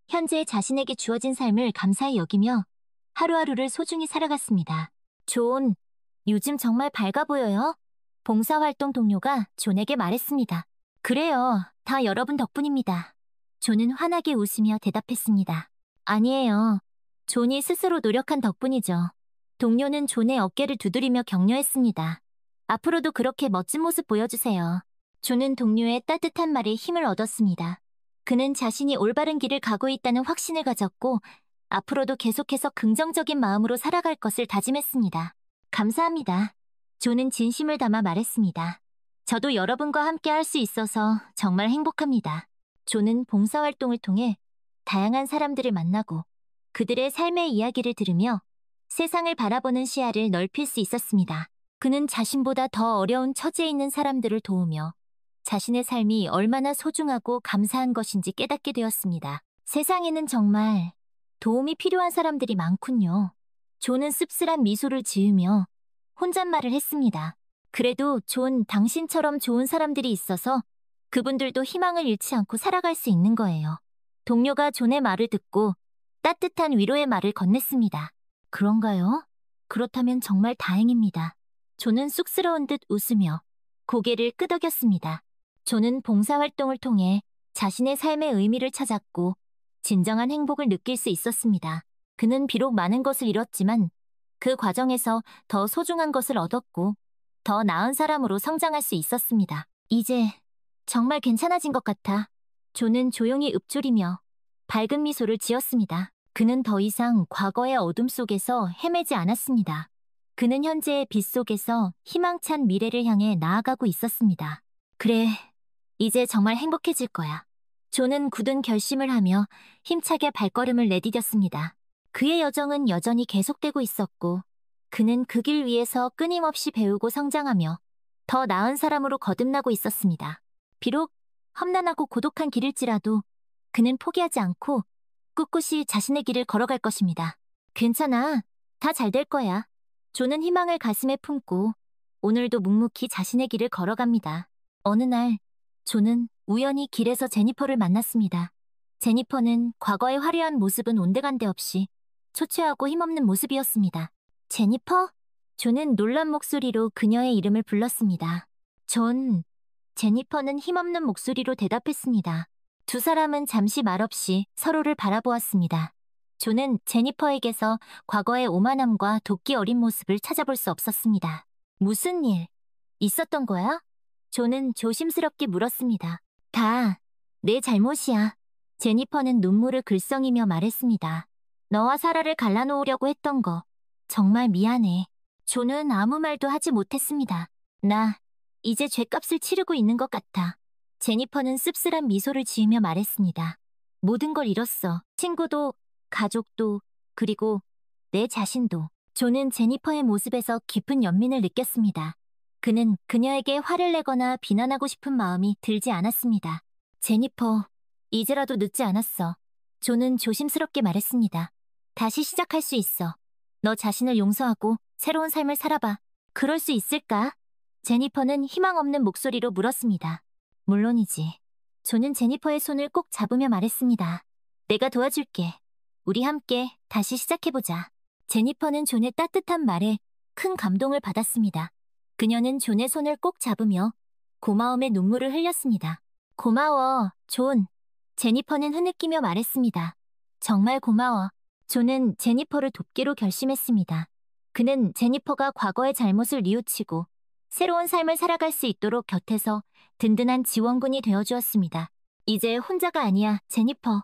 현재 자신에게 주어진 삶을 감사히 여기며 하루하루를 소중히 살아갔습니다. 존, 요즘 정말 밝아 보여요. 봉사활동 동료가 존에게 말했습니다. 그래요. 다 여러분 덕분입니다. 존은 환하게 웃으며 대답했습니다. 아니에요. 존이 스스로 노력한 덕분이죠. 동료는 존의 어깨를 두드리며 격려했습니다. 앞으로도 그렇게 멋진 모습 보여주세요. 존은 동료의 따뜻한 말에 힘을 얻었습니다. 그는 자신이 올바른 길을 가고 있다는 확신을 가졌고 앞으로도 계속해서 긍정적인 마음으로 살아갈 것을 다짐했습니다. 감사합니다. 존은 진심을 담아 말했습니다. 저도 여러분과 함께 할 수 있어서 정말 행복합니다. 존은 봉사활동을 통해 다양한 사람들을 만나고 그들의 삶의 이야기를 들으며 세상을 바라보는 시야를 넓힐 수 있었습니다. 그는 자신보다 더 어려운 처지에 있는 사람들을 도우며 자신의 삶이 얼마나 소중하고 감사한 것인지 깨닫게 되었습니다. 세상에는 정말 도움이 필요한 사람들이 많군요. 존은 씁쓸한 미소를 지으며 혼잣말을 했습니다. 그래도 존, 당신처럼 좋은 사람들이 있어서 그분들도 희망을 잃지 않고 살아갈 수 있는 거예요. 동료가 존의 말을 듣고 따뜻한 위로의 말을 건넸습니다. 그런가요? 그렇다면 정말 다행입니다. 존은 쑥스러운 듯 웃으며 고개를 끄덕였습니다. 존은 봉사활동을 통해 자신의 삶의 의미를 찾았고 진정한 행복을 느낄 수 있었습니다. 그는 비록 많은 것을 잃었지만 그 과정에서 더 소중한 것을 얻었고 더 나은 사람으로 성장할 수 있었습니다. 이제 정말 괜찮아진 것 같아. 존은 조용히 읊조리며 밝은 미소를 지었습니다. 그는 더 이상 과거의 어둠 속에서 헤매지 않았습니다. 그는 현재의 빛 속에서 희망찬 미래를 향해 나아가고 있었습니다. 그래, 이제 정말 행복해질 거야. 존은 굳은 결심을 하며 힘차게 발걸음을 내디뎠습니다. 그의 여정은 여전히 계속되고 있었고 그는 그 길 위에서 끊임없이 배우고 성장하며 더 나은 사람으로 거듭나고 있었습니다. 비록 험난하고 고독한 길일지라도 그는 포기하지 않고 꿋꿋이 자신의 길을 걸어갈 것입니다. 괜찮아. 다 잘 될 거야. 존은 희망을 가슴에 품고 오늘도 묵묵히 자신의 길을 걸어갑니다. 어느 날 존은 우연히 길에서 제니퍼를 만났습니다. 제니퍼는 과거의 화려한 모습은 온데간데 없이 초췌하고 힘없는 모습이었습니다. 제니퍼? 존은 놀란 목소리로 그녀의 이름을 불렀습니다. 존. 제니퍼는 힘없는 목소리로 대답했습니다. 두 사람은 잠시 말없이 서로를 바라보았습니다. 존은 제니퍼에게서 과거의 오만함과 도끼 어린 모습을 찾아볼 수 없었습니다. 무슨 일 있었던 거야? 존은 조심스럽게 물었습니다. 다 내 잘못이야. 제니퍼는 눈물을 글썽이며 말했습니다. 너와 사라를 갈라놓으려고 했던 거 정말 미안해. 존은 아무 말도 하지 못했습니다. 나 이제 죗값을 치르고 있는 것 같아. 제니퍼는 씁쓸한 미소를 지으며 말했습니다. 모든 걸 잃었어. 친구도, 가족도, 그리고 내 자신도. 존은 제니퍼의 모습에서 깊은 연민을 느꼈습니다. 그는 그녀에게 화를 내거나 비난하고 싶은 마음이 들지 않았습니다. 제니퍼, 이제라도 늦지 않았어. 존은 조심스럽게 말했습니다. 다시 시작할 수 있어. 너 자신을 용서하고 새로운 삶을 살아봐. 그럴 수 있을까? 제니퍼는 희망 없는 목소리로 물었습니다. 물론이지. 존은 제니퍼의 손을 꼭 잡으며 말했습니다. 내가 도와줄게. 우리 함께 다시 시작해보자. 제니퍼는 존의 따뜻한 말에 큰 감동을 받았습니다. 그녀는 존의 손을 꼭 잡으며 고마움의 눈물을 흘렸습니다. 고마워, 존. 제니퍼는 흐느끼며 말했습니다. 정말 고마워. 존은 제니퍼를 돕기로 결심했습니다. 그는 제니퍼가 과거의 잘못을 뉘우치고 새로운 삶을 살아갈 수 있도록 곁에서 든든한 지원군이 되어주었습니다. 이제 혼자가 아니야, 제니퍼.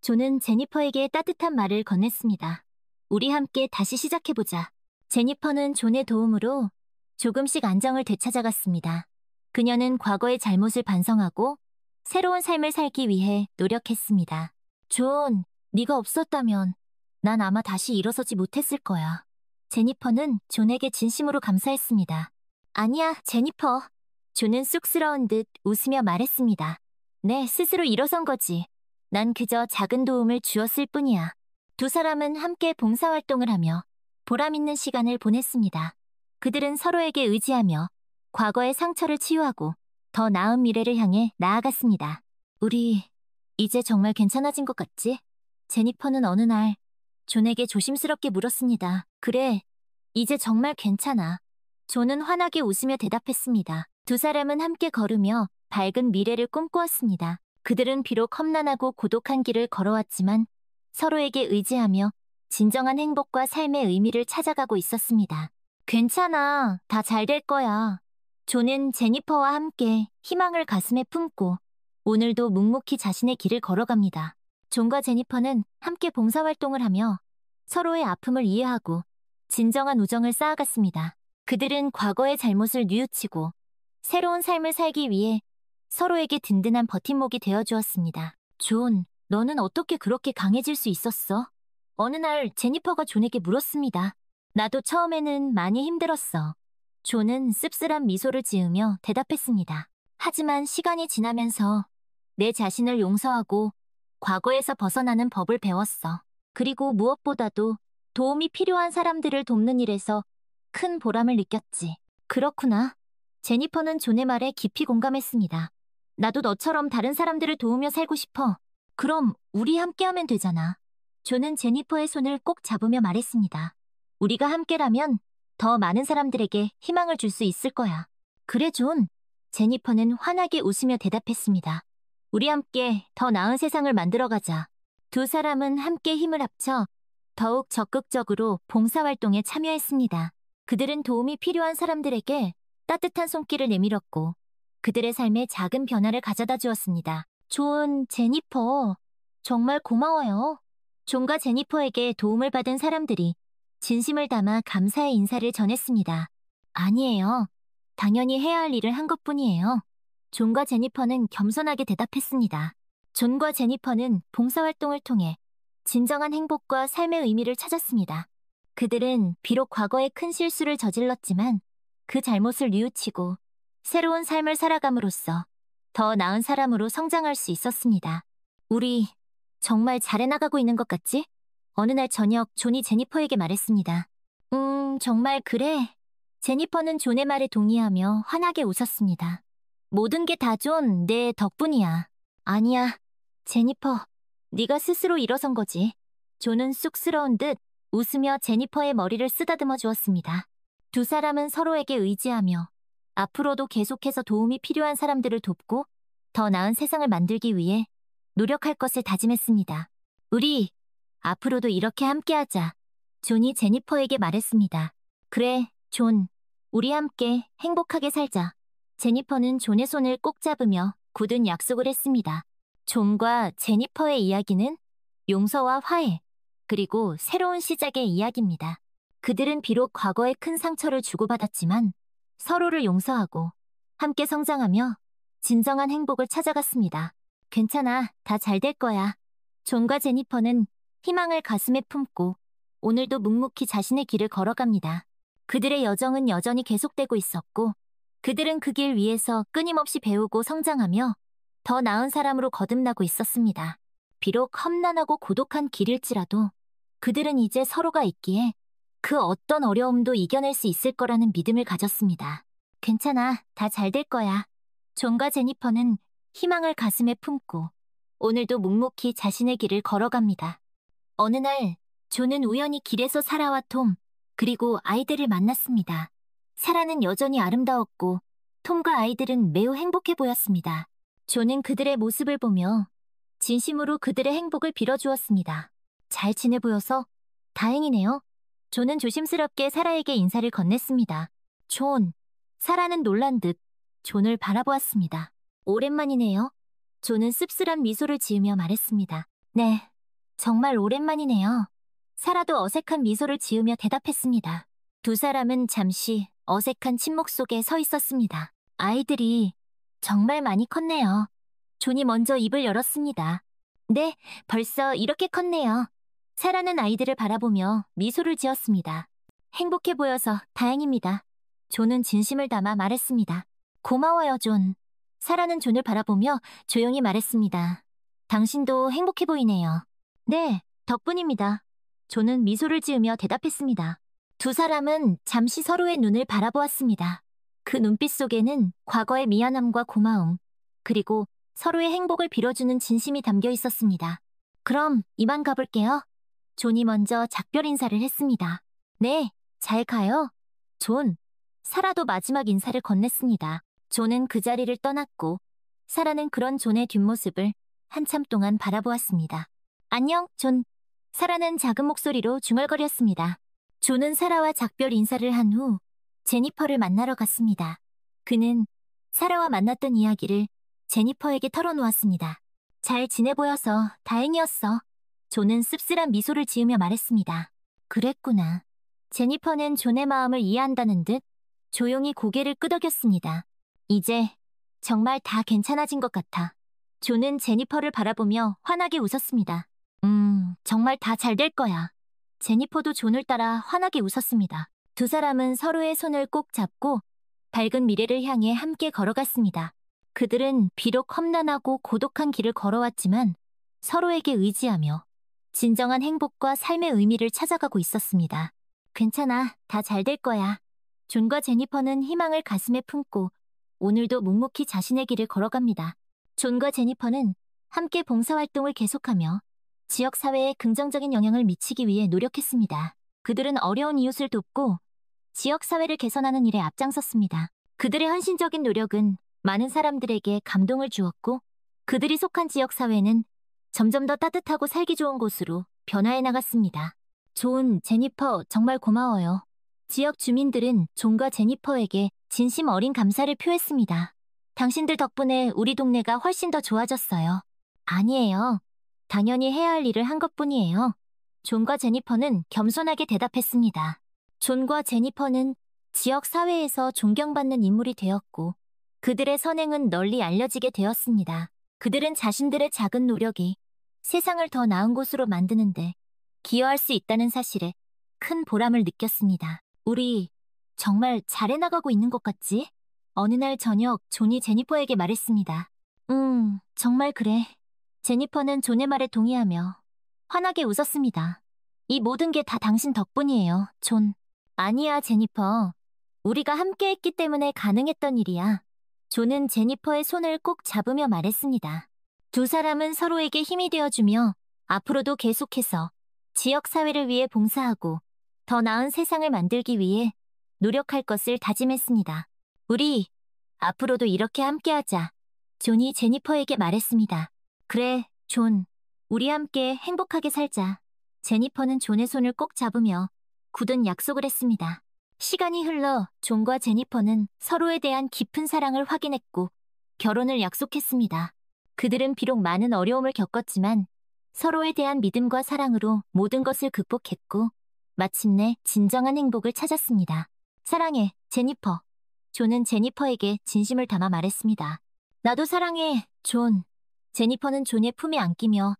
존은 제니퍼에게 따뜻한 말을 건넸습니다. 우리 함께 다시 시작해보자. 제니퍼는 존의 도움으로 조금씩 안정을 되찾아갔습니다. 그녀는 과거의 잘못을 반성하고 새로운 삶을 살기 위해 노력했습니다. 존, 네가 없었다면 난 아마 다시 일어서지 못했을 거야. 제니퍼는 존에게 진심으로 감사했습니다. 아니야, 제니퍼. 존은 쑥스러운 듯 웃으며 말했습니다. 내 스스로 일어선 거지. 난 그저 작은 도움을 주었을 뿐이야. 두 사람은 함께 봉사활동을 하며 보람 있는 시간을 보냈습니다. 그들은 서로에게 의지하며 과거의 상처를 치유하고 더 나은 미래를 향해 나아갔습니다. 우리 이제 정말 괜찮아진 것 같지? 제니퍼는 어느 날 존에게 조심스럽게 물었습니다. 그래, 이제 정말 괜찮아. 존은 환하게 웃으며 대답했습니다. 두 사람은 함께 걸으며 밝은 미래를 꿈꾸었습니다. 그들은 비록 험난하고 고독한 길을 걸어왔지만 서로에게 의지하며 진정한 행복과 삶의 의미를 찾아가고 있었습니다. 괜찮아, 다 잘 될 거야. 존은 제니퍼와 함께 희망을 가슴에 품고 오늘도 묵묵히 자신의 길을 걸어갑니다. 존과 제니퍼는 함께 봉사활동을 하며 서로의 아픔을 이해하고 진정한 우정을 쌓아갔습니다. 그들은 과거의 잘못을 뉘우치고 새로운 삶을 살기 위해 서로에게 든든한 버팀목이 되어주었습니다. 존, 너는 어떻게 그렇게 강해질 수 있었어? 어느 날 제니퍼가 존에게 물었습니다. 나도 처음에는 많이 힘들었어. 존은 씁쓸한 미소를 지으며 대답했습니다. 하지만 시간이 지나면서 내 자신을 용서하고 과거에서 벗어나는 법을 배웠어. 그리고 무엇보다도 도움이 필요한 사람들을 돕는 일에서 큰 보람을 느꼈지. 그렇구나. 제니퍼는 존의 말에 깊이 공감했습니다. 나도 너처럼 다른 사람들을 도우며 살고 싶어. 그럼 우리 함께하면 되잖아. 존은 제니퍼의 손을 꼭 잡으며 말했습니다. 우리가 함께라면 더 많은 사람들에게 희망을 줄 수 있을 거야. 그래, 존. 제니퍼는 환하게 웃으며 대답했습니다. 우리 함께 더 나은 세상을 만들어가자. 두 사람은 함께 힘을 합쳐 더욱 적극적으로 봉사활동에 참여했습니다. 그들은 도움이 필요한 사람들에게 따뜻한 손길을 내밀었고 그들의 삶에 작은 변화를 가져다 주었습니다. 존, 제니퍼, 정말 고마워요. 존과 제니퍼에게 도움을 받은 사람들이 진심을 담아 감사의 인사를 전했습니다. 아니에요. 당연히 해야 할 일을 한 것뿐이에요. 존과 제니퍼는 겸손하게 대답했습니다. 존과 제니퍼는 봉사활동을 통해 진정한 행복과 삶의 의미를 찾았습니다. 그들은 비록 과거에 큰 실수를 저질렀지만 그 잘못을 뉘우치고 새로운 삶을 살아감으로써 더 나은 사람으로 성장할 수 있었습니다. 우리 정말 잘해나가고 있는 것 같지? 어느 날 저녁 존이 제니퍼에게 말했습니다. 정말 그래. 제니퍼는 존의 말에 동의하며 환하게 웃었습니다. 모든 게 다 존, 내 덕분이야. 아니야, 제니퍼. 네가 스스로 일어선 거지. 존은 쑥스러운 듯 웃으며 제니퍼의 머리를 쓰다듬어 주었습니다. 두 사람은 서로에게 의지하며 앞으로도 계속해서 도움이 필요한 사람들을 돕고 더 나은 세상을 만들기 위해 노력할 것을 다짐했습니다. 우리 앞으로도 이렇게 함께하자. 존이 제니퍼에게 말했습니다. 그래, 존. 우리 함께 행복하게 살자. 제니퍼는 존의 손을 꼭 잡으며 굳은 약속을 했습니다. 존과 제니퍼의 이야기는 용서와 화해, 그리고 새로운 시작의 이야기입니다. 그들은 비록 과거에 큰 상처를 주고받았지만 서로를 용서하고 함께 성장하며 진정한 행복을 찾아갔습니다. 괜찮아, 다 잘 될 거야. 존과 제니퍼는 희망을 가슴에 품고 오늘도 묵묵히 자신의 길을 걸어갑니다. 그들의 여정은 여전히 계속되고 있었고 그들은 그 길 위에서 끊임없이 배우고 성장하며 더 나은 사람으로 거듭나고 있었습니다. 비록 험난하고 고독한 길일지라도 그들은 이제 서로가 있기에 그 어떤 어려움도 이겨낼 수 있을 거라는 믿음을 가졌습니다. 괜찮아, 다 잘 될 거야. 존과 제니퍼는 희망을 가슴에 품고 오늘도 묵묵히 자신의 길을 걸어갑니다. 어느 날 존은 우연히 길에서 사라와 톰, 그리고 아이들을 만났습니다. 사라는 여전히 아름다웠고 톰과 아이들은 매우 행복해 보였습니다. 존은 그들의 모습을 보며 진심으로 그들의 행복을 빌어주었습니다. 잘 지내 보여서 다행이네요. 존은 조심스럽게 사라에게 인사를 건넸습니다. 존, 사라는 놀란 듯 존을 바라보았습니다. 오랜만이네요. 존은 씁쓸한 미소를 지으며 말했습니다. 네, 정말 오랜만이네요. 사라도 어색한 미소를 지으며 대답했습니다. 두 사람은 잠시 어색한 침묵 속에 서 있었습니다. 아이들이 정말 많이 컸네요. 존이 먼저 입을 열었습니다. 네, 벌써 이렇게 컸네요. 사라는 아이들을 바라보며 미소를 지었습니다. 행복해 보여서 다행입니다. 존은 진심을 담아 말했습니다. 고마워요, 존. 사라는 존을 바라보며 조용히 말했습니다. 당신도 행복해 보이네요. 네, 덕분입니다. 존은 미소를 지으며 대답했습니다. 두 사람은 잠시 서로의 눈을 바라보았습니다. 그 눈빛 속에는 과거의 미안함과 고마움, 그리고 서로의 행복을 빌어주는 진심이 담겨 있었습니다. 그럼 이만 가볼게요. 존이 먼저 작별 인사를 했습니다. 네, 잘 가요. 존, 사라도 마지막 인사를 건넸습니다. 존은 그 자리를 떠났고 사라는 그런 존의 뒷모습을 한참 동안 바라보았습니다. 안녕, 존. 사라는 작은 목소리로 중얼거렸습니다. 존은 사라와 작별 인사를 한 후 제니퍼를 만나러 갔습니다. 그는 사라와 만났던 이야기를 제니퍼에게 털어놓았습니다. 잘 지내 보여서 다행이었어. 존은 씁쓸한 미소를 지으며 말했습니다. 그랬구나. 제니퍼는 존의 마음을 이해한다는 듯 조용히 고개를 끄덕였습니다. 이제 정말 다 괜찮아진 것 같아. 존은 제니퍼를 바라보며 환하게 웃었습니다. 정말 다 잘 될 거야. 제니퍼도 존을 따라 환하게 웃었습니다. 두 사람은 서로의 손을 꼭 잡고 밝은 미래를 향해 함께 걸어갔습니다. 그들은 비록 험난하고 고독한 길을 걸어왔지만 서로에게 의지하며 진정한 행복과 삶의 의미를 찾아가고 있었습니다. 괜찮아, 다 잘 될 거야. 존과 제니퍼는 희망을 가슴에 품고 오늘도 묵묵히 자신의 길을 걸어갑니다. 존과 제니퍼는 함께 봉사활동을 계속하며 지역사회에 긍정적인 영향을 미치기 위해 노력했습니다. 그들은 어려운 이웃을 돕고 지역사회를 개선하는 일에 앞장섰습니다. 그들의 헌신적인 노력은 많은 사람들에게 감동을 주었고 그들이 속한 지역사회는 점점 더 따뜻하고 살기 좋은 곳으로 변화해 나갔습니다. 존, 제니퍼 정말 고마워요. 지역 주민들은 존과 제니퍼에게 진심 어린 감사를 표했습니다. 당신들 덕분에 우리 동네가 훨씬 더 좋아졌어요. 아니에요. 당연히 해야 할 일을 한 것뿐이에요. 존과 제니퍼는 겸손하게 대답했습니다. 존과 제니퍼는 지역 사회에서 존경받는 인물이 되었고 그들의 선행은 널리 알려지게 되었습니다. 그들은 자신들의 작은 노력이 세상을 더 나은 곳으로 만드는데 기여할 수 있다는 사실에 큰 보람을 느꼈습니다. 우리 정말 잘해나가고 있는 것 같지? 어느 날 저녁 존이 제니퍼에게 말했습니다. 정말 그래. 제니퍼는 존의 말에 동의하며 환하게 웃었습니다. 이 모든 게 다 당신 덕분이에요, 존. 아니야, 제니퍼. 우리가 함께 했기 때문에 가능했던 일이야. 존은 제니퍼의 손을 꼭 잡으며 말했습니다. 두 사람은 서로에게 힘이 되어주며 앞으로도 계속해서 지역사회를 위해 봉사하고 더 나은 세상을 만들기 위해 노력할 것을 다짐했습니다. 우리 앞으로도 이렇게 함께하자. 존이 제니퍼에게 말했습니다. 그래, 존. 우리 함께 행복하게 살자. 제니퍼는 존의 손을 꼭 잡으며 굳은 약속을 했습니다. 시간이 흘러 존과 제니퍼는 서로에 대한 깊은 사랑을 확인했고 결혼을 약속했습니다. 그들은 비록 많은 어려움을 겪었지만 서로에 대한 믿음과 사랑으로 모든 것을 극복했고 마침내 진정한 행복을 찾았습니다. 사랑해, 제니퍼. 존은 제니퍼에게 진심을 담아 말했습니다. 나도 사랑해, 존. 제니퍼는 존의 품에 안기며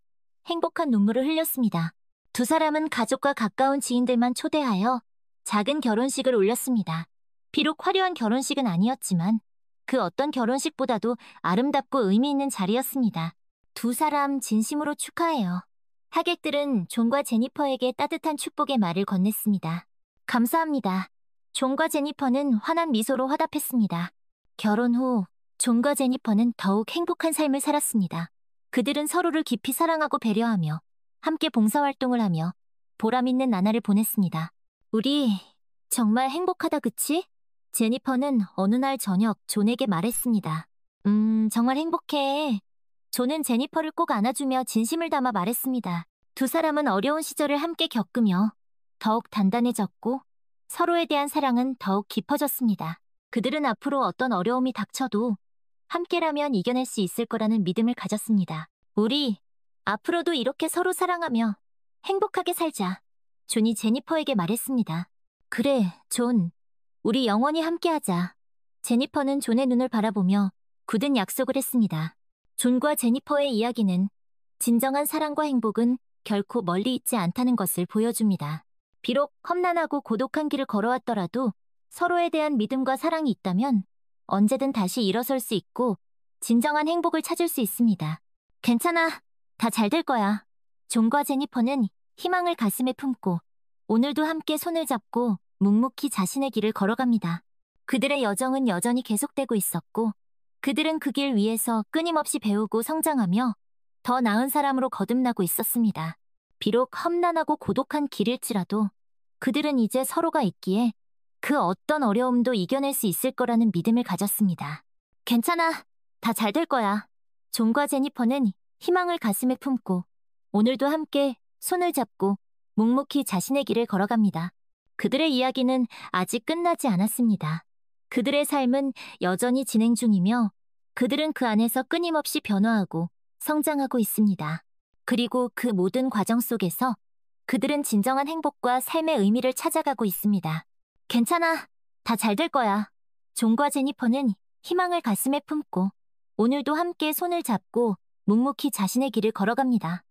행복한 눈물을 흘렸습니다. 두 사람은 가족과 가까운 지인들만 초대하여 작은 결혼식을 올렸습니다. 비록 화려한 결혼식은 아니었지만 그 어떤 결혼식보다도 아름답고 의미 있는 자리였습니다. 두 사람 진심으로 축하해요. 하객들은 존과 제니퍼에게 따뜻한 축복의 말을 건넸습니다. 감사합니다. 존과 제니퍼는 환한 미소로 화답했습니다. 결혼 후 존과 제니퍼는 더욱 행복한 삶을 살았습니다. 그들은 서로를 깊이 사랑하고 배려하며 함께 봉사활동을 하며 보람 있는 나날을 보냈습니다. 우리 정말 행복하다, 그치? 제니퍼는 어느 날 저녁 존에게 말했습니다. 정말 행복해. 존은 제니퍼를 꼭 안아주며 진심을 담아 말했습니다. 두 사람은 어려운 시절을 함께 겪으며 더욱 단단해졌고 서로에 대한 사랑은 더욱 깊어졌습니다. 그들은 앞으로 어떤 어려움이 닥쳐도 함께라면 이겨낼 수 있을 거라는 믿음을 가졌습니다. 우리 앞으로도 이렇게 서로 사랑하며 행복하게 살자. 존이 제니퍼에게 말했습니다. 그래, 존. 우리 영원히 함께하자. 제니퍼는 존의 눈을 바라보며 굳은 약속을 했습니다. 존과 제니퍼의 이야기는 진정한 사랑과 행복은 결코 멀리 있지 않다는 것을 보여줍니다. 비록 험난하고 고독한 길을 걸어왔더라도 서로에 대한 믿음과 사랑이 있다면 언제든 다시 일어설 수 있고 진정한 행복을 찾을 수 있습니다. 괜찮아. 다 잘 될 거야. 존과 제니퍼는 희망을 가슴에 품고 오늘도 함께 손을 잡고 묵묵히 자신의 길을 걸어갑니다. 그들의 여정은 여전히 계속되고 있었고 그들은 그 길 위에서 끊임없이 배우고 성장하며 더 나은 사람으로 거듭나고 있었습니다. 비록 험난하고 고독한 길일지라도 그들은 이제 서로가 있기에 그 어떤 어려움도 이겨낼 수 있을 거라는 믿음을 가졌습니다. 괜찮아. 다 잘 될 거야. 존과 제니퍼는 희망을 가슴에 품고 오늘도 함께 손을 잡고 묵묵히 자신의 길을 걸어갑니다. 그들의 이야기는 아직 끝나지 않았습니다. 그들의 삶은 여전히 진행 중이며 그들은 그 안에서 끊임없이 변화하고 성장하고 있습니다. 그리고 그 모든 과정 속에서 그들은 진정한 행복과 삶의 의미를 찾아가고 있습니다. 괜찮아. 다 잘 될 거야. 존과 제니퍼는 희망을 가슴에 품고 오늘도 함께 손을 잡고 묵묵히 자신의 길을 걸어갑니다.